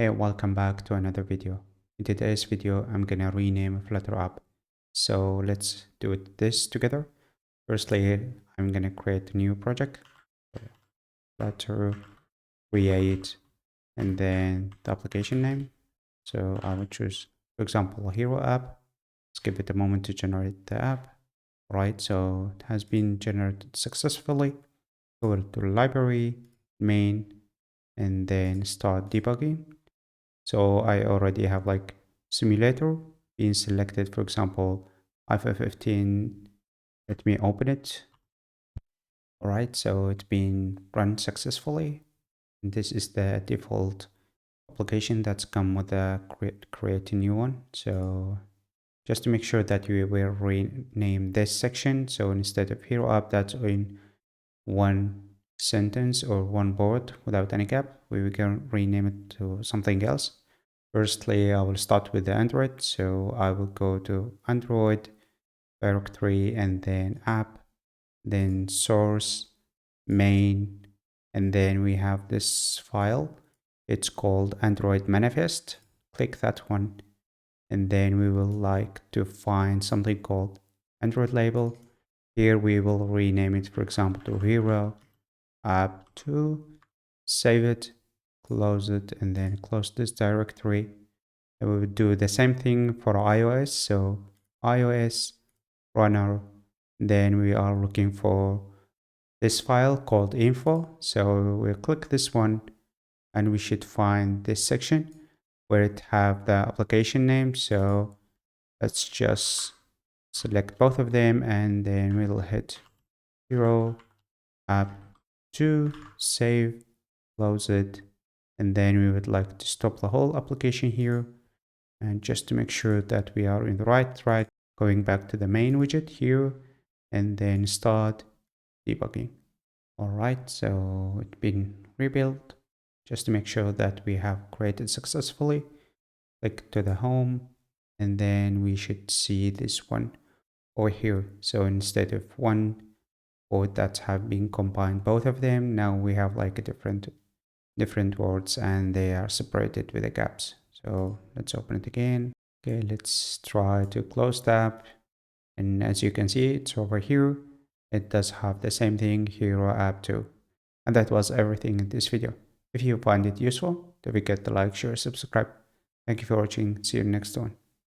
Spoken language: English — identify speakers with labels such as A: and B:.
A: Hey, welcome back to another video. In today's video, I'm gonna rename a Flutter app. So let's do this together. Firstly, I'm gonna create a new project, Flutter, create, and then the application name. So I will choose, for example, a hero app. Let's give it a moment to generate the app. Right, so it has been generated successfully. Go to library, main, and then start debugging. So I already have like simulator being selected, for example, iPhone 15. Let me open it. All right, so it's been run successfully. And this is the default application that's come with a create a new one. So just to make sure that you will rename this section. So instead of hero app that's in one sentence or one word without any gap, we can rename it to something else. Firstly, I will start with the Android. So I will go to Android directory and then app, then source, main, and then we have this file. It's called Android Manifest. Click that one. And then we will like to find something called Android label. Here we will rename it, for example, to Hero App 2. Save it, close it, and then close this directory. And we would do the same thing for iOS. So iOS runner, then we are looking for this file called info. So we'll click this one and we should find this section where it have the application name. So let's just select both of them and then we'll hit hero app 2, save, close it, and then we would like to stop the whole application here. And just to make sure that we are in the right track, going back to the main widget here and then start debugging. All right, so it's been rebuilt. Just to make sure that we have created successfully, click to the home and then we should see this one over here. So instead of one code that have been combined, both of them, now we have like a different words and they are separated with the gaps. So let's open it again. Okay, let's try to close the app. And as you can see, it's over here. It does have the same thing, Hero App 2. And that was everything in this video. If you find it useful, don't forget to like, share, subscribe. Thank you for watching. See you next one.